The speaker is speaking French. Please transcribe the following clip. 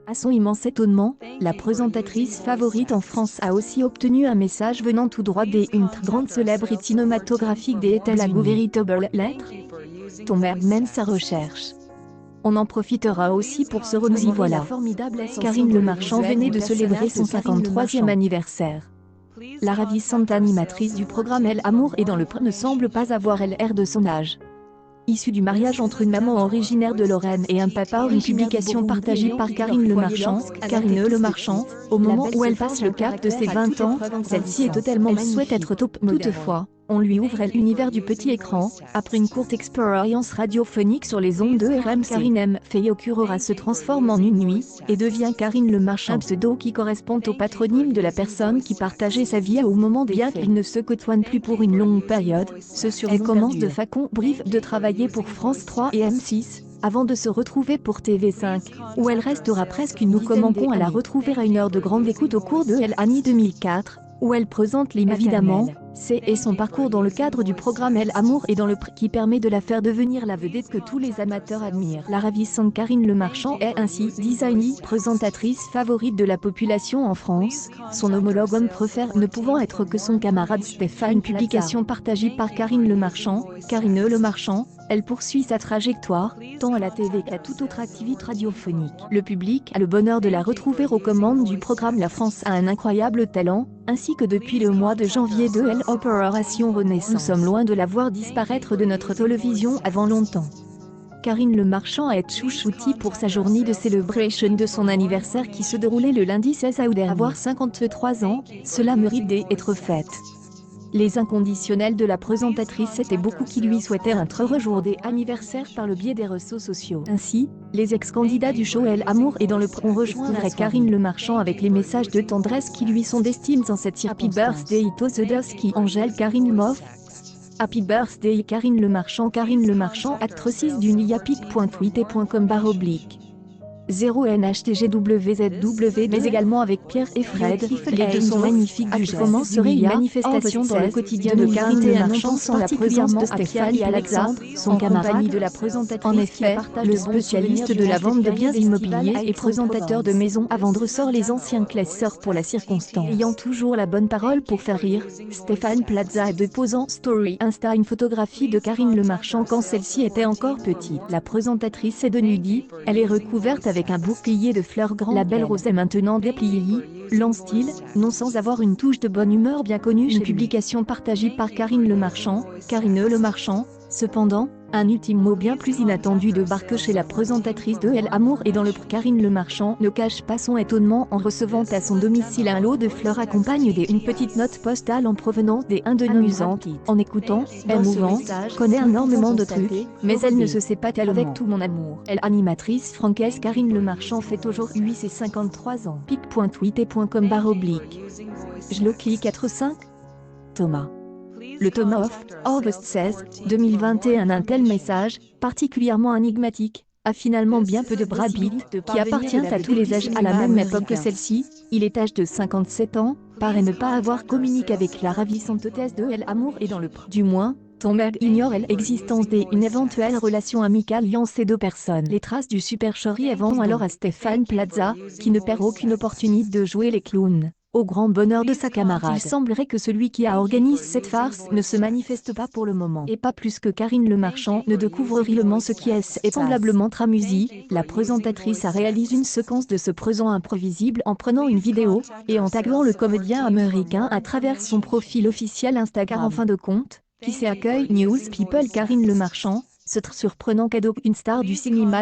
À son immense étonnement, la présentatrice favorite en France a aussi obtenu un message venant tout droit des une grande célébrité cinématographique des États-Unis. Véritable lettre? Ton mère mène sa recherche. On en profitera aussi pour se remémorer voilà. La formidable Karine Le Marchand venait de célébrer son 53e anniversaire. La ravissante animatrice du programme Elle Amour et dans le ne semble pas avoir l'air de son âge. Issue du mariage entre une maman originaire de Lorraine et un papa, une publication partagée par Karine Le Marchand, Le Marchand, au moment où elle passe le cap de ses 20 ans, celle-ci est totalement souhaite être top. Toutefois, on lui ouvre l'univers du petit écran, après une courte expérience radiophonique sur les ondes de RMC. Karine M. Fayocurera se transforme en une nuit, et devient Karine Le Marchand, un pseudo qui correspond au patronyme de la personne qui partageait sa vie au moment des faits. Bien qu'ils ne se côtoient plus pour une longue période, ce surnom commence de façon brief de travailler pour France 3 et M6, avant de se retrouver pour TV5, où elle restera presque une. Nous commençons à la retrouver à une heure de grande écoute au cours de l'année 2004, où elle présente évidemment et son parcours dans le cadre du programme Elle Amour et dans le qui permet de la faire devenir la vedette que tous les amateurs admirent. La ravissante Karine Le Marchand est ainsi designée présentatrice favorite de la population en France, son homologue homme préfère ne pouvant être que son camarade Stéphane. Une publication partagée par Karine Le Marchand, elle poursuit sa trajectoire, tant à la TV qu'à toute autre activité radiophonique. Le public a le bonheur de la retrouver aux commandes du programme La France a un incroyable talent, ainsi que depuis le mois de janvier de Opération Renaissance. Nous sommes loin de la voir disparaître de notre télévision avant longtemps. Karine Le Marchand est chouchoutie pour sa journée de célébration de son anniversaire qui se déroulait le lundi 16 août dernier. Avoir 53 ans, cela mérite d'être faite. Les inconditionnels de la présentatrice étaient beaucoup qui lui souhaitaient un très heureux jour d'anniversaire par le biais des réseaux sociaux. Ainsi, les ex-candidats du show Elle Amour et dans le ont rejoint Karine Le Marchand avec les messages de tendresse qui lui sont destinés en cette Happy Birthday to the Dusky Angel Karine Moff. Happy Birthday Karine Le Marchand, actrice du niapic.tweet.com/. 0 NHTGWZW mais également avec Pierre et Fred, les deux sont magnifiques du genre. Comment serait une manifestation dans le quotidien de Karine Le Marchand sans la présence de Stéphane et Alexandre, son camarade de la présentatrice. En effet, le spécialiste de la vente de biens immobiliers et présentateur de maisons à vendre sort les anciens classeurs pour la circonstance. Ayant toujours la bonne parole pour faire rire, Stéphane Plaza a déposé en story Insta une photographie de Karine Le Marchand quand celle-ci était encore petite. La présentatrice est de nudie, elle est recouverte avec un bouclier de fleurs grandes. La belle rose est maintenant dépliée, style, non sans avoir une touche de bonne humeur bien connue. Une publication partagée par Karine Le Marchand, cependant, un ultime mot bien plus inattendu débarque chez la présentatrice de Elle Amour et dans le Karine Le Marchand ne cache pas son étonnement en recevant à son domicile un lot de fleurs accompagne d'une petite note postale en provenance des Indes amusantes. En écoutant, émouvante, connaît énormément de trucs, mais elle ne se sait pas telle avec tout mon amour. Elle animatrice francaise Karine Le Marchand fait aujourd'hui ses 53 ans. pic.tweet.com/. Je le clique 45. Thomas. Le Thomas of August 16, 2021. Un tel message, particulièrement énigmatique, a finalement bien peu de Brad Pitt, qui appartient à tous les âges à la même époque que celle-ci. Il est âgé de 57 ans, paraît ne pas avoir communiqué avec la ravissante hôtesse de Elle Amour et dans le du moins, Thomas ignore l'existence d'une éventuelle relation amicale liant ces deux personnes. Les traces du supercherie vont alors à Stéphane Plaza, qui ne perd aucune opportunité de jouer les clowns. Au grand bonheur de sa camarade. Il semblerait que celui qui a organisé cette farce ne se manifeste pas pour le moment. Et pas plus que Karine Le Marchand ne découvre réellement ce qui est semblablement amusé. La présentatrice a réalisé une séquence de ce présent imprévisible en prenant une vidéo et en taguant le comédien américain à travers son profil officiel Instagram. En fin de compte, qui s'accueille News People Karine Le Marchand, ce surprenant cadeau une star du cinéma.